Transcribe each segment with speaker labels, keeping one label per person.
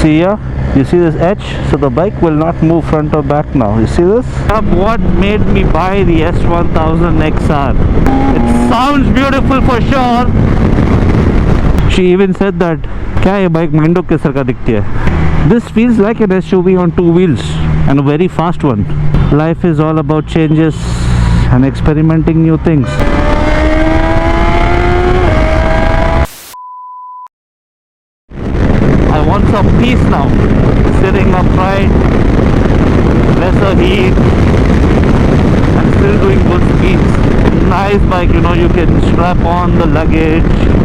Speaker 1: See here, you see this edge? So the bike will not move front or back now. You see this? What made me buy the S1000 XR? It sounds beautiful for sure. She even said that, क्या ये bike Mando कैसर का दिखती है? This feels like an SUV on two wheels and a very fast one. Life is all about changes and experimenting new things. I want some peace now. Sitting upright, lesser heat, and still doing good speeds. Nice bike, you know, you can strap on the luggage,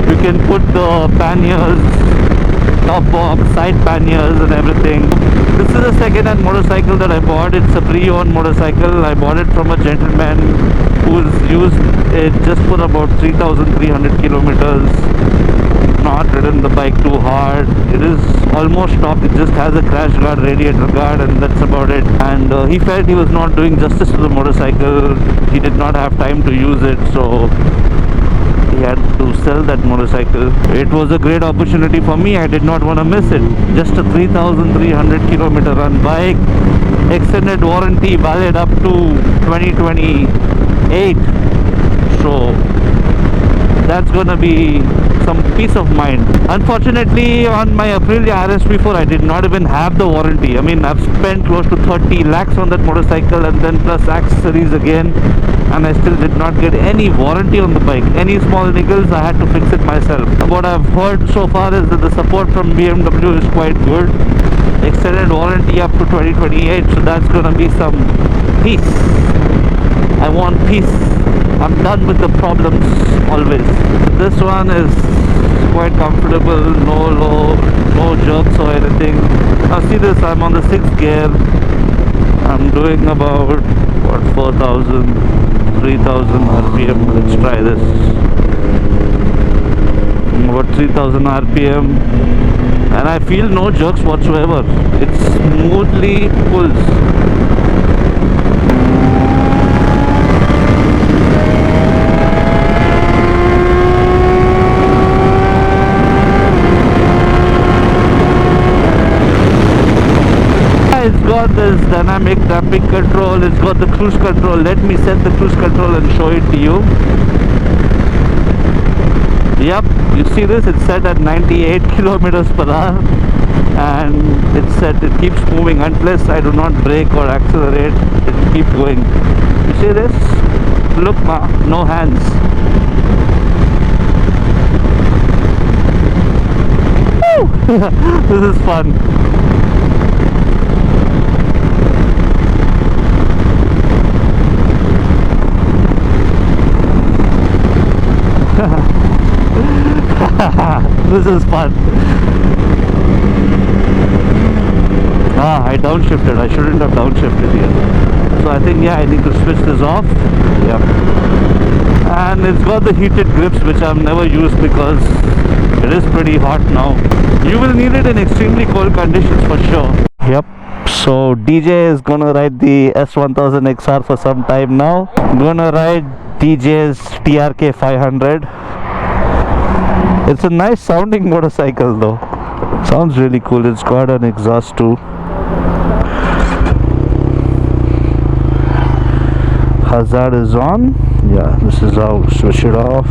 Speaker 1: you can put the panniers, top box, side panniers and everything. This is a second-hand motorcycle that I bought. It's a pre-owned motorcycle. I bought it from a gentleman who's used it just for about 3,300 kilometers. Not ridden the bike too hard. It is almost stock. It just has a crash guard, radiator guard, and that's about it. And he felt he was not doing justice to the motorcycle. He did not have time to use it, so he had to sell that motorcycle. It was a great opportunity for me. I did not want to miss it. Just a 3,300 kilometer run bike, extended warranty valid up to 2028. So that's gonna be some peace of mind. Unfortunately, on my Aprilia RS4, I did not even have the warranty. I mean, I've spent close to 30 lakhs on that motorcycle and then plus accessories again, and I still did not get any warranty on the bike. Any small niggles, I had to fix it myself. What I've heard so far is that the support from BMW is quite good. Extended warranty up to 2028, so that's gonna be some peace. I want peace. I'm done with the problems always. This one is quite comfortable, no low, no jerks or anything. Now see this, I'm on the 6th gear. I'm doing about, what, 4,000, 3,000 RPM. Let's try this. About 3,000 RPM. And I feel no jerks whatsoever. It smoothly pulls. It's got this dynamic damping control, it's got the cruise control. Let me set the cruise control and show it to you. Yep, you see this, it's set at 98 kilometers per hour and it's set, it keeps moving unless I do not brake or accelerate, it keeps going. You see this? Look ma, no hands. Woo! This is fun. This is fun. I downshifted. I shouldn't have downshifted here. So I think, yeah, I need to switch this off. Yep. And it's got the heated grips, which I've never used because it is pretty hot now. You will need it in extremely cold conditions for sure. Yep. So DJ is gonna ride the S1000 XR for some time now. I'm gonna ride DJ's TRK 500. It's a nice sounding motorcycle though. Sounds really cool. It's got an exhaust too. Hazard is on. Yeah, this is how to switch it off.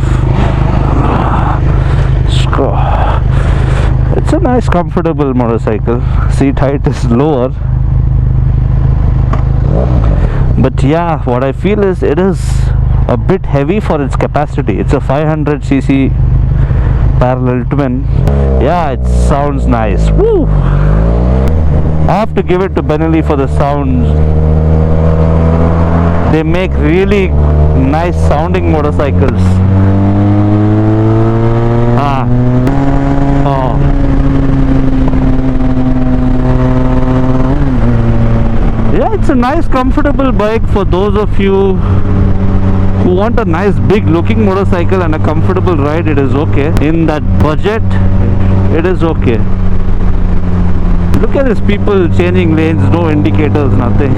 Speaker 1: It's a nice comfortable motorcycle. Seat height is lower. But yeah, what I feel is it is a bit heavy for its capacity. It's a 500cc parallel twin. Yeah, it sounds nice. Woo! I have to give it to Benelli for the sound. They make really nice sounding motorcycles. Yeah, it's a nice comfortable bike for those of you who want a nice big looking motorcycle and a comfortable ride. It is okay. In that budget, it is okay. Look at these people changing lanes, no indicators, nothing.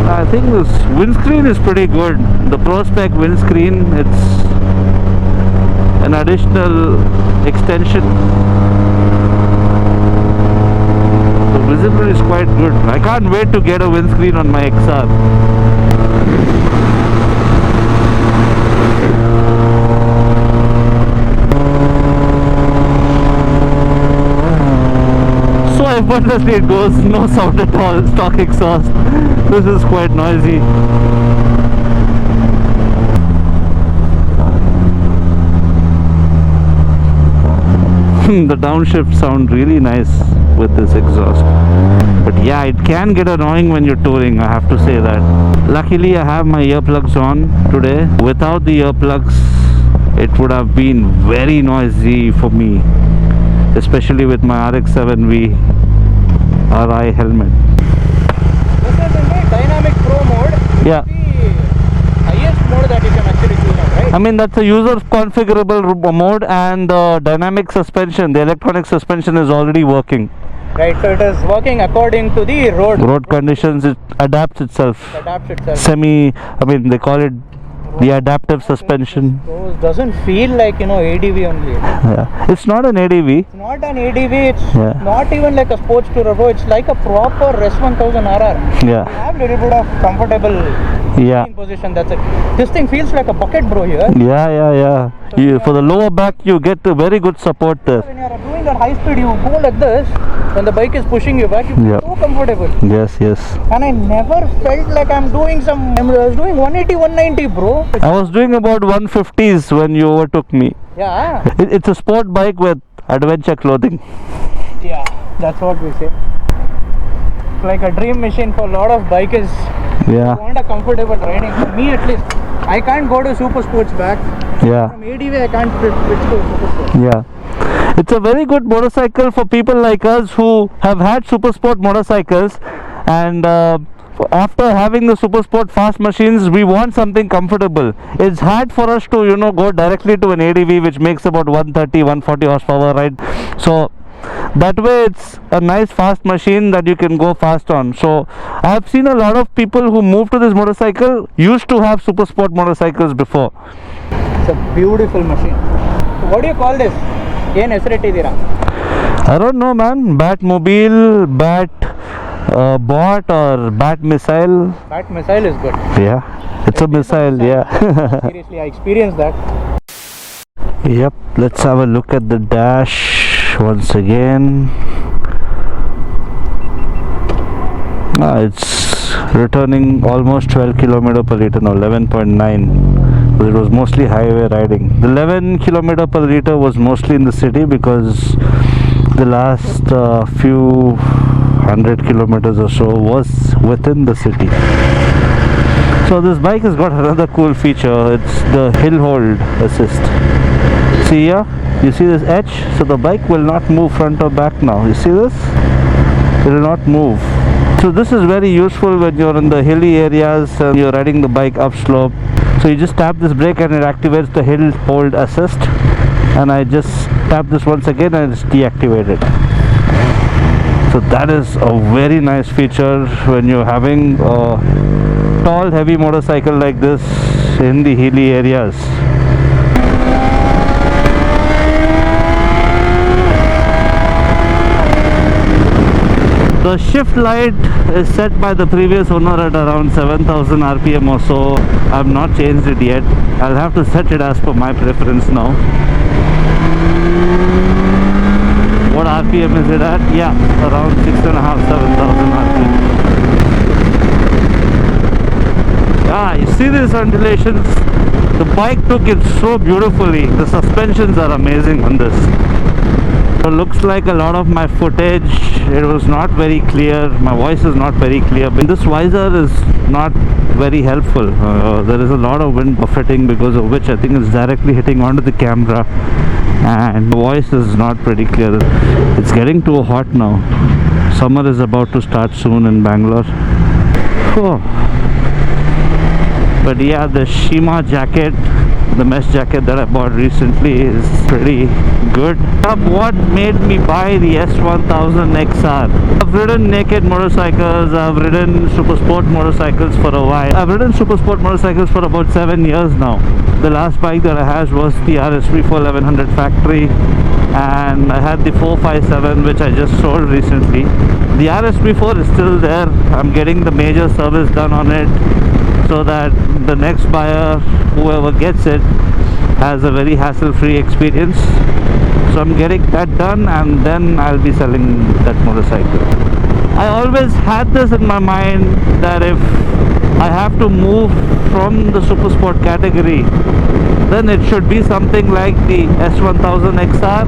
Speaker 1: I think this windscreen is pretty good. The Pro Spec windscreen, it's an additional extension. The visibility is quite good. I can't wait to get a windscreen on my XR. So effortlessly it goes, no sound at all, stock exhaust. This is quite noisy. The downshift sound really nice with this exhaust, but yeah, it can get annoying when you're touring, I have to say that. Luckily I have my earplugs on today. Without the earplugs it would have been very noisy for me, especially with my RX-7V RI helmet.
Speaker 2: This is in the dynamic pro mode.
Speaker 1: Yeah,
Speaker 2: The highest mode that you can actually choose on, right?
Speaker 1: I mean that's a user configurable mode, and the dynamic suspension, the electronic suspension is already working.
Speaker 2: Right, so it is working according to the road
Speaker 1: Conditions. It adapts itself.
Speaker 2: adapts itself.
Speaker 1: I mean they call it the adaptive suspension.
Speaker 2: So it doesn't feel like, ADV only.
Speaker 1: Yeah, it's not an ADV.
Speaker 2: It's not an ADV, it's
Speaker 1: Yeah.
Speaker 2: not even like a sports tourer, bro. It's like a proper S1000 XR. You
Speaker 1: Yeah,
Speaker 2: have a little bit of comfortable
Speaker 1: yeah,
Speaker 2: sitting position, that's it. This thing feels like a bucket, bro, here.
Speaker 1: yeah. For the lower back you get a very good support there.
Speaker 2: When you're doing that high speed, you go like this. When the bike is pushing you back, you feel
Speaker 1: Yeah.
Speaker 2: so comfortable.
Speaker 1: Yes.
Speaker 2: And I never felt like I was doing 180, 190, bro.
Speaker 1: I was doing about 150s when you overtook me.
Speaker 2: Yeah,
Speaker 1: It's a sport bike with adventure clothing.
Speaker 2: yeah, that's what we say. It's like a dream machine for a lot of bikers.
Speaker 1: Yeah,
Speaker 2: Want a comfortable riding. For me at least, I can't go to Supersports back.
Speaker 1: yeah,
Speaker 2: From ADV, I can't switch to Supersports.
Speaker 1: yeah. It's a very good motorcycle for people like us who have had Supersport motorcycles, and after having the Supersport fast machines, we want something comfortable. It's hard for us to go directly to an ADV which makes about 130 140 horsepower, right? So that way it's a nice fast machine that you can go fast on. So I have seen a lot of people who moved to this motorcycle used to have Supersport motorcycles before.
Speaker 2: It's a beautiful machine. What do you call this? ಏನು ಹೆಸರಿಟ್ಟಿದ್ದೀರಾ?
Speaker 1: I don't know, man. Batmobile, bot, or bat missile.
Speaker 2: That missile is good.
Speaker 1: Yeah, it's a missile. Yeah.
Speaker 2: Seriously, I experienced that.
Speaker 1: Yep. Let's have a look at the dash once again. It's returning almost 12 km per liter now, 11.9. It was mostly highway riding. The 11 km per liter was mostly in the city because the last few 100 kilometers or so was within the city. So this bike has got another cool feature. It's the hill hold assist. See here, you see this edge? So the bike will not move front or back now. You see this? It will not move. So this is very useful when you're in the hilly areas and you're riding the bike upslope. So you just tap this brake and it activates the hill hold assist, and I just tap this once again and it's deactivated. So that is a very nice feature when you're having a tall heavy motorcycle like this in the hilly areas. The shift light is set by the previous owner at around 7000 rpm or so. I have not changed it yet. I'll have to set it as per my preference now. What rpm is it at? Yeah, around 6.5 7000 rpm. You see these undulations? The bike took it so beautifully. The suspensions are amazing on this. So looks like a lot of my footage, it was not very clear, my voice is not very clear, but this visor is not very helpful. There is a lot of wind buffeting, because of which I think it's directly hitting onto the camera, and the voice is not pretty clear. It's getting too hot now. Summer is about to start soon in Bangalore. But yeah, the Shima jacket The mesh jacket that I bought recently is pretty good. What made me buy the S1000 XR? I've ridden naked motorcycles, I've ridden Supersport motorcycles for a while. I've ridden Supersport motorcycles for about 7 years now. The last bike that I had was the RS34 1100 factory, and I had the 457 which I just sold recently. The RS34 is still there. I'm getting the major service done on it so that the next buyer, whoever gets it, has a very hassle-free experience. So I'm getting that done, and then I'll be selling that motorcycle. I always had this in my mind that if I have to move from the Supersport category, then it should be something like the S1000 XR,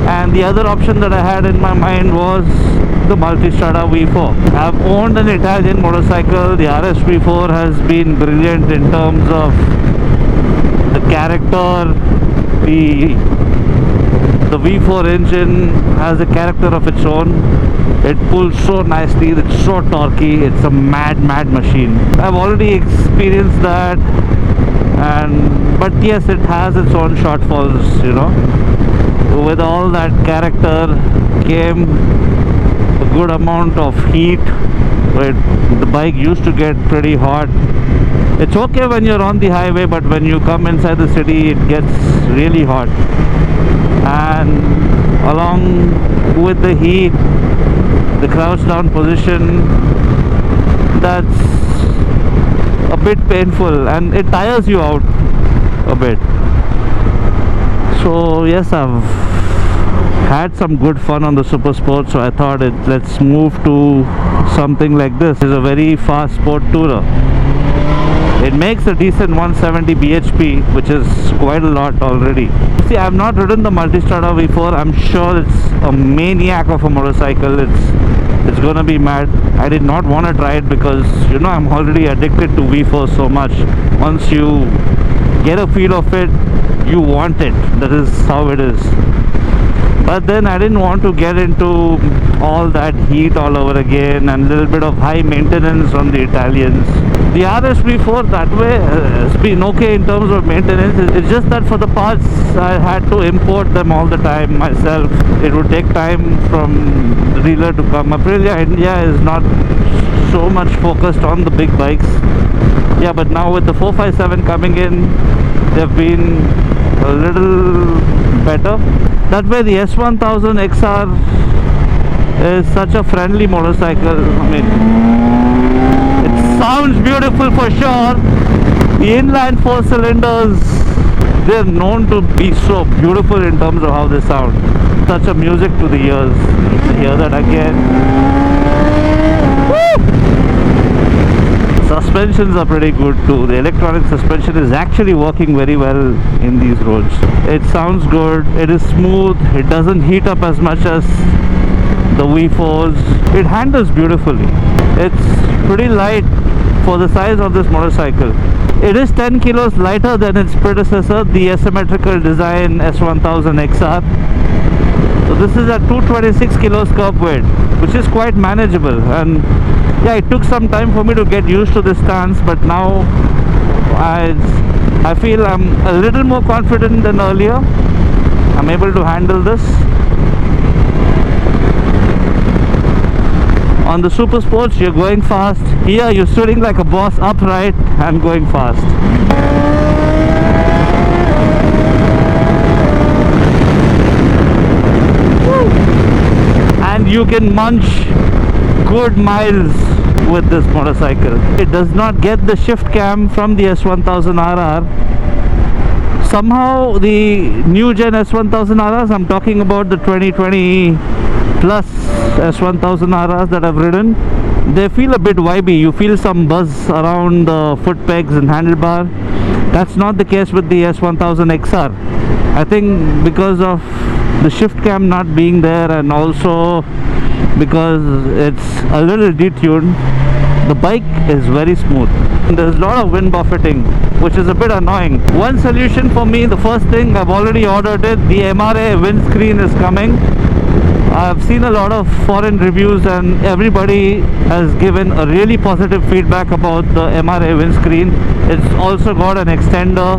Speaker 1: and the other option that I had in my mind was the Multistrada V4. I've owned an Italian motorcycle. The RS V4 has been brilliant in terms of the character. The V4 engine has a character of its own. It pulls so nicely, it's so torquey, it's a mad machine. I've already experienced that, but yes, it has its own shortfalls, you know. With all that character came a good amount of heat. The bike used to get pretty hot. It's okay when you're on the highway, but when you come inside the city, it gets really hot. And along with the heat, the crouch down position, that's a bit painful and it tires you out a bit. So yes, I've had some good fun on the Supersport, so I thought let's move to something like this. It's a very fast sport tourer. It makes a decent 170 bhp, which is quite a lot already. See, I've not ridden the Multistrada V4. I'm sure it's a maniac of a motorcycle. It's gonna be mad. I did not want to try it because, you know, I'm already addicted to V4 so much. Once you get a feel of it, you want it. That is how it is. But then I didn't want to get into all that heat all over again and a little bit of high maintenance on the Italians. The RS34 that way has been okay in terms of maintenance. It's just that for the parts I had to import them all the time myself. It would take time from the dealer to come. Aprilia India is not so much focused on the big bikes. Yeah, but now with the 457 coming in, they've been a little better. That way the S1000 XR is such a friendly motorcycle. I mean, it sounds beautiful for sure. The inline 4 cylinders, they're known to be so beautiful in terms of how they sound. Such a music to the ears. You hear that again. Woo! Suspensions are pretty good too. The electronic suspension is actually working very well in these roads. It sounds good, it is smooth, it doesn't heat up as much as the V4s. It handles beautifully. It's pretty light for the size of this motorcycle. It is 10 kilos lighter than its predecessor, the asymmetrical design S1000 XR. So this is at 226 kilos curb weight, which is quite manageable. And yeah, it took some time for me to get used to this stance, but now I feel I'm a little more confident than earlier. I'm able to handle this. On the Supersports, you're going fast. Here, you're sitting like a boss upright and going fast. Woo! And you can munch good miles with this motorcycle. It does not get the shift cam from the S1000 RR. Somehow the new gen S1000 RRs, I'm talking about the 2020 plus S1000 RRs that I've ridden, they feel a bit vibey. You feel some buzz around the foot pegs and handlebar. That's not the case with the S1000 XR. I think because of the shift cam not being there, and also because it's a little detuned, the bike is very smooth. There's a lot of wind buffeting, which is a bit annoying. One solution for me, the first thing, I've already ordered it. The MRA windscreen is coming. I've seen a lot of foreign reviews and everybody has given a really positive feedback about the MRA windscreen. It's also got an extender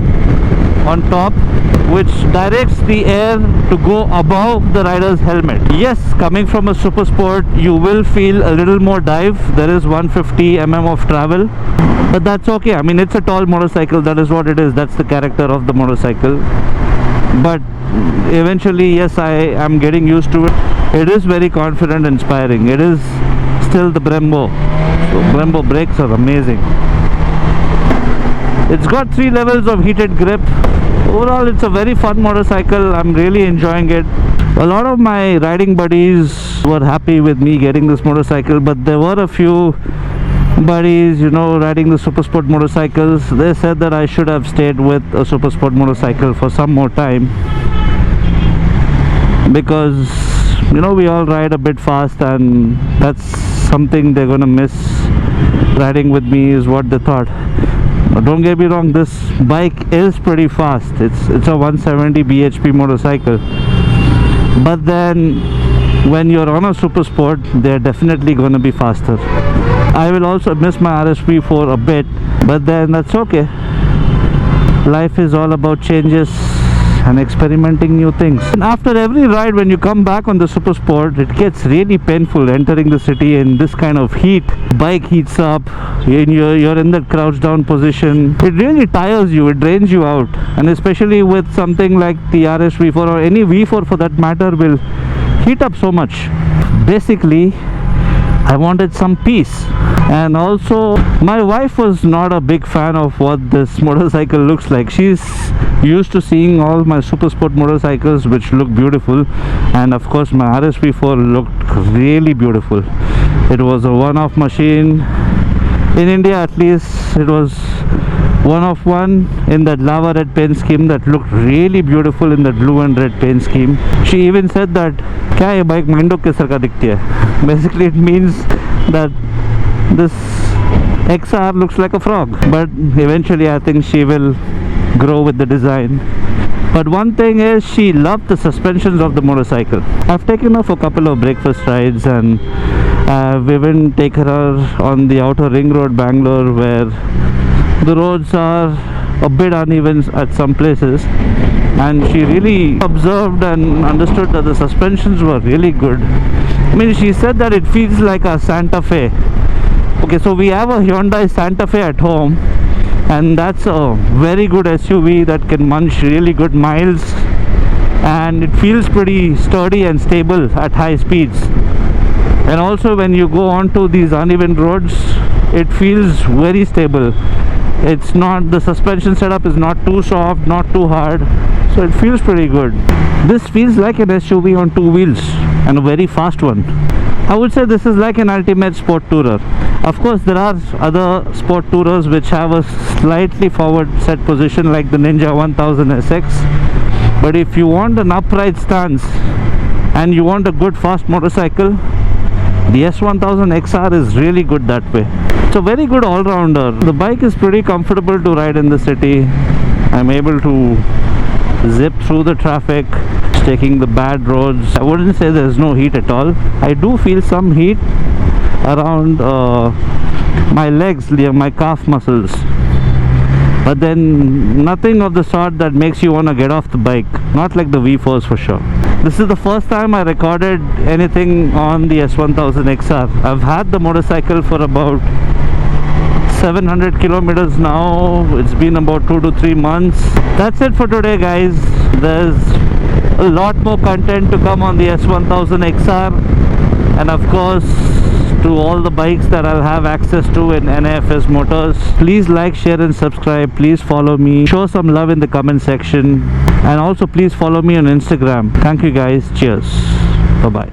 Speaker 1: on top, which directs the air to go above the rider's helmet. Yes, coming from a Supersport, you will feel a little more dive. There is 150 mm of travel, but that's okay. I mean, it's a tall motorcycle. That is what it is. That's the character of the motorcycle. But eventually, yes, I am getting used to it. It is very confident, inspiring. It is still the Brembo. So Brembo brakes are amazing. It's got 3 levels of heated grip. Overall, it's a very fun motorcycle. I'm really enjoying it. A lot of my riding buddies were happy with me getting this motorcycle, but there were a few buddies, you know, riding the Supersport motorcycles. They said that I should have stayed with a Supersport motorcycle for some more time, because, you know, we all ride a bit fast, and that's something they're gonna miss riding with me, is what they thought. Don't get me wrong, this bike is pretty fast. It's a 170 bhp motorcycle, but then when you're on a Supersport, they're definitely going to be faster. I will also miss my RSP for a bit, but then that's okay. Life is all about changes and experimenting new things. And after every ride, when you come back on the Supersport, it gets really painful entering the city in this kind of heat. Bike heats up, you're in that crouched down position. It really tires you, it drains you out, and especially with something like the RS V4 or any V4 for that matter will heat up so much. Basically, I wanted some peace. And also, my wife was not a big fan of what this motorcycle looks like. She's used to seeing all my Supersport motorcycles, which look beautiful, and of course my RSV4 looked really beautiful. It was a one-off machine. In India at least, it was one of one in that lava red paint scheme that looked really beautiful in that blue and red paint scheme. She even said that, "Kya ye bike Manduk ke sarka dikhti hai?" Basically, it means that this XR looks like a frog. But eventually I think she will grow with the design. But one thing is, she loved the suspensions of the motorcycle. I've taken her for a couple of breakfast rides, and I've even taken her on the outer ring road Bangalore, where the roads are a bit uneven at some places, and she really observed and understood that the suspensions were really good. I mean, she said that it feels like a Santa Fe. Okay, so we have a Hyundai Santa Fe at home, and that's a very good SUV that can munch really good miles, and it feels pretty sturdy and stable at high speeds. And also when you go onto these uneven roads, it feels very stable. It's not, the suspension setup is not too soft, not too hard, so it feels pretty good. This feels like an SUV on 2 wheels, and a very fast one. I would say this is like an ultimate sport tourer. Of course, there are other sport tourers which have a slightly forward set position, like the Ninja 1000 SX. But if you want an upright stance and you want a good fast motorcycle, the S1000 XR is really good that way. It's a very good all-rounder. The bike is pretty comfortable to ride in the city. I'm able to zip through the traffic, taking the bad roads. I wouldn't say there's no heat at all. I do feel some heat around my legs, my calf muscles, but then nothing of the sort that makes you want to get off the bike. Not like the V4s for sure. This is the first time I recorded anything on the S1000 XR. I've had the motorcycle for about 700 kilometers now. It's been about 2 to 3 months. That's it for today, guys. There's a lot more content to come on the S1000 XR, and of course to all the bikes that I'll have access to in NAFS Motors. Please like, share and subscribe. Please follow me. Show some love in the comment section, and also please follow me on Instagram. Thank you guys. Cheers. Bye bye.